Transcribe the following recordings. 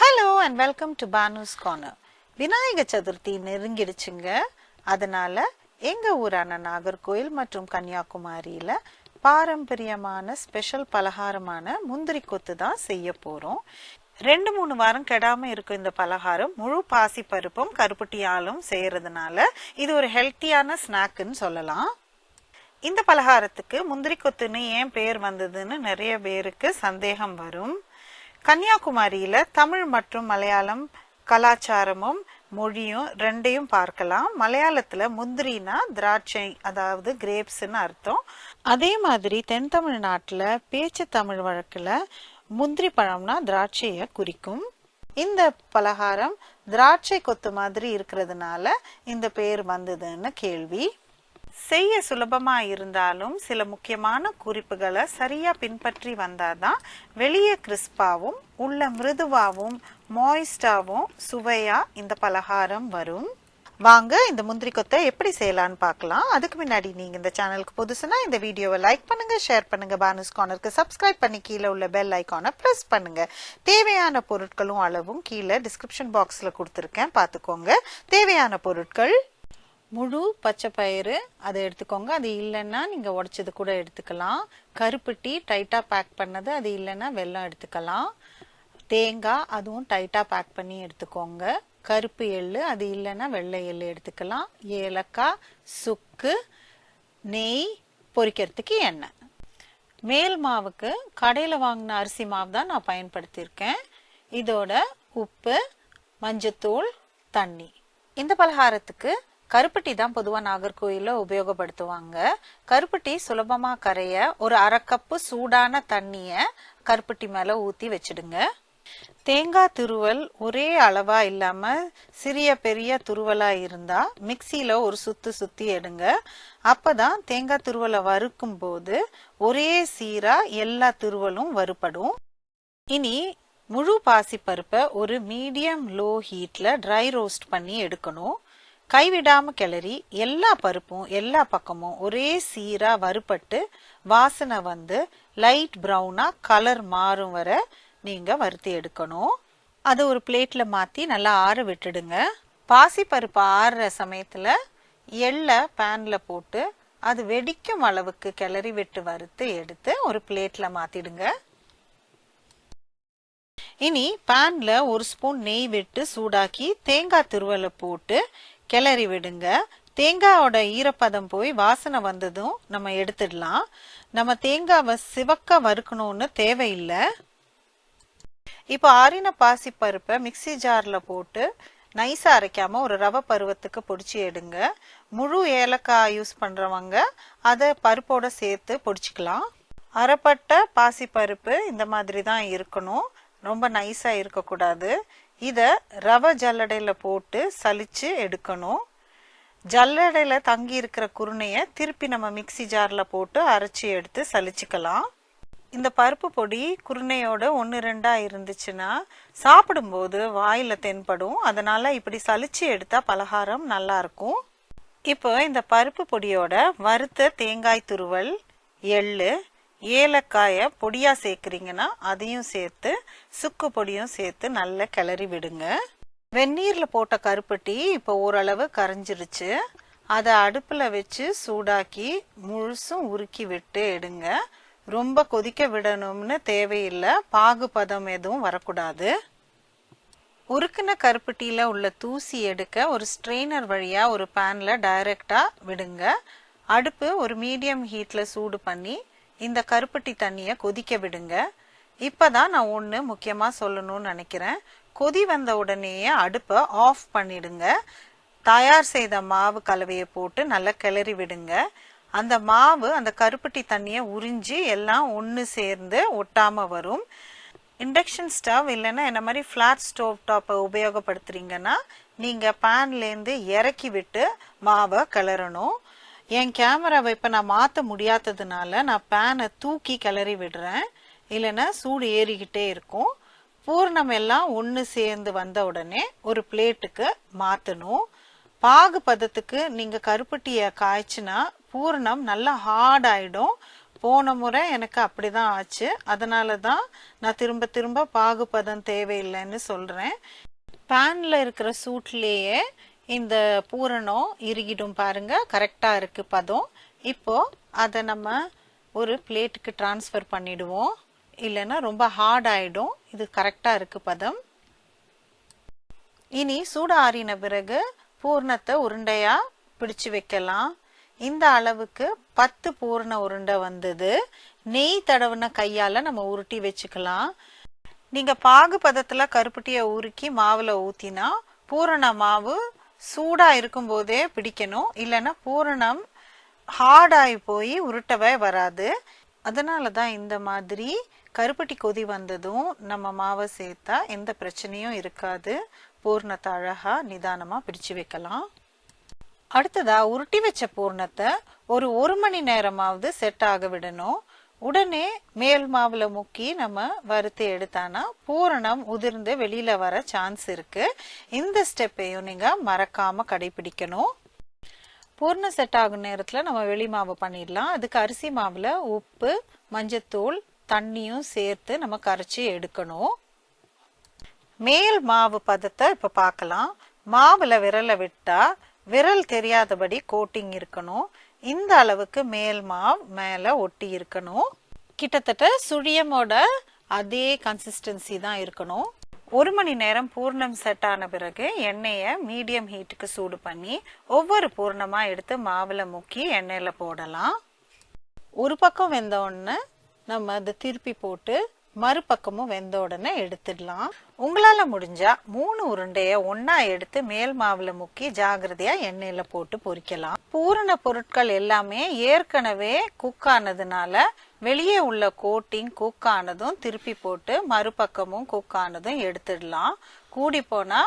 Hello and welcome to Bhanu's Corner. Vinayaka Chaturthi நெருங்கிடுச்சுங்க. அதனால எங்க ஊரான நாகர்கோயில் மற்றும் கன்னியாகுமரியில பாரம்பரியமான ஸ்பெஷல் பலகாரமான முந்திரி கொத்து தான் செய்ய போறோம். 2-3 வாரம் கெடாம இருக்கும் இந்த பலகாரம் முழு பாசி பருப்பும் கருப்பட்டியாலும் செய்யறதுனால இது ஒரு ஹெல்த்தியான ஸ்நாக்னு சொல்லலாம். இந்த பலகாரத்துக்கு முந்திரி கொத்துன்னு ஏன் பேர் வந்ததுன்னு நிறைய பேருக்கு சந்தேகம் வரும். கன்னியாகுமரியில தமிழ் மற்றும் மலையாளம் கலாச்சாரமும் மொழியும் ரெண்டையும் பார்க்கலாம். மலையாளத்துல முந்திரினா திராட்சை, அதாவது கிரேப்ஸ்ன்னு அர்த்தம். அதே மாதிரி தென் தமிழ்நாட்டுல பேச்சு தமிழ் வழக்குல முந்திரி பழம்னா திராட்சைய குறிக்கும். இந்த பலகாரம் திராட்சை கொத்து மாதிரி இருக்கிறதுனால இந்த பேர் வந்ததுன்னு கேள்வி. செய்ய சுலபமா இருந்தாலும் சில முக்கியமான குறிப்புகளை சரியா பின்பற்றி வந்தாதான் வெளியே கிறிஸ்பாவும் உள்ள மிருதுவாவும் மாய்ஸ்டாவும் சுவையா இந்த பலகாரம் வரும். வாங்க இந்த முந்திரி கொத்தை எப்படி செய்யலான்னு பார்க்கலாம். அதுக்கு முன்னாடி நீங்க இந்த சேனலுக்கு புதுசுனா இந்த வீடியோவை லைக் பண்ணுங்க, ஷேர் பண்ணுங்க, பானுஸ் கார்னருக்கு சப்ஸ்கிரைப் பண்ணி கீழே உள்ள பெல் ஐக்கானை பிரஸ் பண்ணுங்க. தேவையான பொருட்களும் அளவும் கீழே டிஸ்கிரிப்ஷன் பாக்ஸ்ல கொடுத்துருக்கேன், பார்த்துக்கோங்க. தேவையான பொருட்கள்: முழு பச்சை பயிறு அதை எடுத்துக்கோங்க, அது இல்லைன்னா நீங்கள் உடைச்சது கூட எடுத்துக்கலாம். கருப்பட்டி டைட்டாக பேக் பண்ணது, அது இல்லைன்னா வெல்லம் எடுத்துக்கலாம். தேங்காய் அதுவும் டைட்டாக பேக் பண்ணி எடுத்துக்கோங்க. கருப்பு எள்ளு, அது இல்லைன்னா வெள்ளை எள்ளு எடுத்துக்கலாம். ஏலக்காய், சுக்கு, நெய், பொரிக்கிறதுக்கு எண்ணெய். மேல் மாவுக்கு கடையில் வாங்கின அரிசி மாவு தான் நான் பயன்படுத்தியிருக்கேன். இதோட உப்பு, மஞ்சத்தூள், தண்ணி. இந்த பலகாரத்துக்கு கருப்பட்டி தான் பொதுவாக நாகர்கோயிலில் உபயோகப்படுத்துவாங்க. கருப்பட்டி சுலபமாக கரைய ஒரு 1/2 கப்பு சூடான தண்ணியை கருப்பட்டி மேலே ஊற்றி வச்சிடுங்க. தேங்காய் துருவல் ஒரே அளவா இல்லாமல் சிறிய பெரிய துருவலாக இருந்தால் மிக்சியில் ஒரு சுற்றி எடுங்க. அப்போ தான் தேங்காய் துருவலை வறுக்கும் போது ஒரே சீராக எல்லா துருவலும் வறுபடும். இனி முழு பாசி பருப்பை ஒரு மீடியம் லோ ஹீட்டில் ட்ரை ரோஸ்ட் பண்ணி எடுக்கணும். கைவிடாம கிளறி எல்லா பருப்பும் எல்லா பக்கமும் ஒரே சீரா வறுபட்டு வாசனை வந்து லைட் ப்ரௌனா கலர் மாறும் வரை நீங்க வறுத்து எடுக்கணும். அதை ஒரு பிளேட்ல மாத்தி நல்லா ஆற விட்டுடுங்க. பாசி பருப்பு ஆறுற சமயத்துல எள்ளை பேன்ல போட்டு அது வெடிக்கும் அளவுக்கு கிளறி விட்டு வறுத்து எடுத்து ஒரு பிளேட்ல மாத்திடுங்க. இனி பேன்ல 1 ஸ்பூன் நெய் விட்டு சூடாக்கி தேங்காய் துருவலை போட்டு கிளறி விடுங்க. தேங்காயோட ஈரப்பதம் போய் வாசனை வந்ததும் நம்ம எடுத்துடலாம். நம்ம தேங்காவை சிவக்க வறுக்கணும்னு தேவையில்லை. இப்போ ஆறின பாசி பருப்பை மிக்சி ஜார்ல போட்டு நைஸா அரைக்காம ஒரு ரவை பருவத்துக்கு பொடிச்சு எடுங்க. முழு ஏலக்காய் யூஸ் பண்றவங்க அதை பருப்போட சேர்த்து பொடிச்சுக்கலாம். அரைப்பட்ட பாசி பருப்பு இந்த மாதிரி தான் இருக்கணும், ரொம்ப நைஸா இருக்கக்கூடாது. இதை ரவை ஜல்லடையில போட்டு சலிச்சு எடுக்கணும். ஜல்லடையில தங்கி இருக்கிற குருணைய திருப்பி நம்ம மிக்சி ஜார்ல போட்டு அரைச்சி எடுத்து சலிச்சுக்கலாம். இந்த பருப்பு பொடி குருணையோட 1-2 இருந்துச்சுன்னா சாப்பிடும்போது வாயில தென்படும். அதனால இப்படி சலிச்சு எடுத்தா பலகாரம் நல்லா இருக்கும். இப்போ இந்த பருப்பு பொடியோட வறுத்த தேங்காய் துருவல், எள்ளு, ஏலக்காய பொடியா சேர்க்குறீங்கன்னா அதையும் சேர்த்து சுக்கு பொடியும் சேர்த்து நல்லா கிளறி விடுங்க. வெந்நீர்ல போட்ட கருப்பட்டி இப்போ ஓரளவு கரைஞ்சிருச்சு. அதை அடுப்புல வச்சு சூடாக்கி முழுசும் உருக்கி விட்டு எடுங்க. ரொம்ப கொதிக்க விடணும்னு தேவையில்லை, பாகுபதம் எதுவும் வரக்கூடாது. உருக்குன கருப்பட்டியில உள்ள தூசி எடுக்க ஒரு ஸ்ட்ரெயினர் வழியா ஒரு பேன்ல டைரக்டா விடுங்க. அடுப்பு ஒரு மீடியம் ஹீட்ல சூடு பண்ணி இந்த கருப்பட்டி தண்ணியை கொதிக்க விடுங்க. இப்பதான் நான் ஒன்று முக்கியமா சொல்லணும்னு நினைக்கிறேன். கொதி வந்த உடனேயே அடுப்பை ஆஃப் பண்ணிடுங்க. தயார் செய்த மாவு கலவையை போட்டு நல்லா கிளறி விடுங்க. அந்த மாவு அந்த கருப்பட்டி தண்ணியை உறிஞ்சி எல்லாம் ஒன்று சேர்ந்து ஒட்டாம வரும். இண்டக்ஷன் ஸ்டவ் இல்லைன்னா என்ன மாதிரி ஃபிளாட் ஸ்டோவ் டாப்பை உபயோகப்படுத்துறீங்கன்னா நீங்க பேன்லேருந்து இறக்கி விட்டு மாவை கிளறணும். என் கேமராவை இப்போ நான் மாற்ற முடியாததுனால நான் பேனை தூக்கி கிளறி விடுறேன், இல்லைன்னா சூடு ஏறிக்கிட்டே இருக்கும். பூர்ணம் எல்லாம் ஒன்று சேர்ந்து வந்த உடனே ஒரு பிளேட்டுக்கு மாற்றணும். பாகு பதத்துக்கு நீங்கள் கருப்பட்டியை காய்ச்சினா பூர்ணம் நல்லா ஹார்ட் ஆகிடும். போன முறை எனக்கு அப்படிதான் ஆச்சு. அதனால தான் நான் திரும்ப திரும்ப பாகுபதம் தேவையில்லைன்னு சொல்றேன். பேன்ல இருக்கிற சூட்லேயே இந்த பூரணம் இறுகிடும் பாருங்க. கரெக்டா இருக்கு பதம். இப்போ அதை நம்ம ஒரு பிளேட்டுக்கு டிரான்ஸ்ஃபர் பண்ணிடுவோம். இல்லைன்னா ரொம்ப ஹார்ட் ஆயிடும். இது கரெக்டா இருக்கு பதம். இனி சூடு ஆறின பிறகு பூர்ணத்தை உருண்டையா பிடிச்சு வைக்கலாம். இந்த அளவுக்கு 10 பூர்ண உருண்டை வந்தது. நெய் தடவுன கையால நம்ம உருட்டி வச்சுக்கலாம். நீங்க பாகு பதத்துல கருப்பட்டியை உருக்கி மாவுல ஊத்தினா பூரண மாவு சூடா இருக்கும் போதே பிடிக்கணும். இல்லைன்னா பூரணம் ஹார்டாகி போய் உருட்டவே வராது. அதனாலதான் இந்த மாதிரி கருப்பட்டி கொதி வந்ததும் நம்ம மாவை சேர்த்தா எந்த பிரச்சனையும் இருக்காது. பூர்ணத்தை அழகா நிதானமா பிடிச்சு வைக்கலாம். அடுத்ததா உருட்டி வச்ச பூர்ணத்தை ஒரு மணி நேரமாவது செட் ஆக விடணும். உடனே மேல் மாவுல முக்கி நம்ம வறுத்து எடுத்தானா பூரணம் உதிர்ந்து வெளியில வர சான்ஸ் இருக்கு. இந்த ஸ்டெப்பையும் நீங்க மறக்காம கடைபிடிக்கணும். பூர்ணம் செட் ஆகும் நேரத்துல நம்ம வெளி மாவு பண்ணிடலாம். அதுக்கு அரிசி மாவுல உப்பு, மஞ்சத்தூள், தண்ணியும் சேர்த்து நம்ம கரைச்சி எடுக்கணும். மேல் மாவு பதத்தை இப்ப பார்க்கலாம். மாவுல விரலை விட்டா விரல் தெரியாதபடி கோட்டிங் இருக்கணும். இந்த அளவுக்கு மேல் மாவு மேல ஒட்டி இருக்கணும். கிட்டத்தட்ட சுழியமோட அதே கன்சிஸ்டன்சி தான் இருக்கணும். 1 மணி நேரம் பூர்ணம் செட் ஆன பிறகு எண்ணெயை மீடியம் ஹீட்டுக்கு சூடு பண்ணி ஒவ்வொரு பூர்ணமா எடுத்து மாவுல முக்கி எண்ணெயில போடலாம். ஒரு பக்கம் வெந்த உடனே நம்ம அதை திருப்பி போட்டு மறுபக்கமும் வெந்த உடனே எடுத்துடலாம். உங்களால முடிஞ்சா 3 உருண்டைய ஒன்னா எடுத்து மேல் மாவுல முக்கி ஜாகிரதையா எண்ணெயில போட்டு பொரிக்கலாம். பூரண பொருட்கள் எல்லாமே ஏற்கனவே குக் ஆனதுனால வெளியே உள்ள கோட்டிங் குக் ஆனதும் திருப்பி போட்டு மறுபக்கமும் குக் ஆனதும் எடுத்துடலாம். கூடி போனா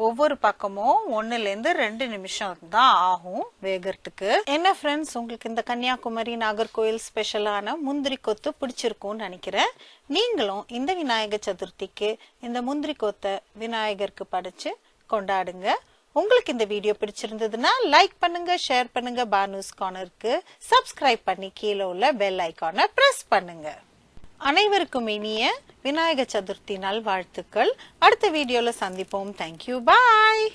ஒவ்வொரு பக்கமும் 1-2 நிமிஷம் தான் ஆகும் வேகறதுக்கு. என்ன ஃப்ரெண்ட்ஸ், உங்களுக்கு இந்த கன்னியாகுமரி நாகர்கோயில் ஸ்பெஷலான முந்திரி கொத்து பிடிச்சிருக்கும்னு நினைக்கிறேன். நீங்களும் இந்த விநாயக சதுர்த்திக்கு இந்த முந்திரி கொத்தை விநாயகருக்கு படைச்சு கொண்டாடுங்க. உங்களுக்கு இந்த வீடியோ பிடிச்சிருந்ததுன்னா லைக் பண்ணுங்க, ஷேர் பண்ணுங்க. பானுஸ் கார்னருக்கு சப்ஸ்கிரைப் பண்ணி கீழே உள்ள பெல் ஐகானை பிரஸ் பண்ணுங்க. அனைவருக்கும் இனிய விநாயக சதுர்த்தி நல்வாழ்த்துக்கள். அடுத்த வீடியோல சந்திப்போம். தேங்க்யூ. பாய்.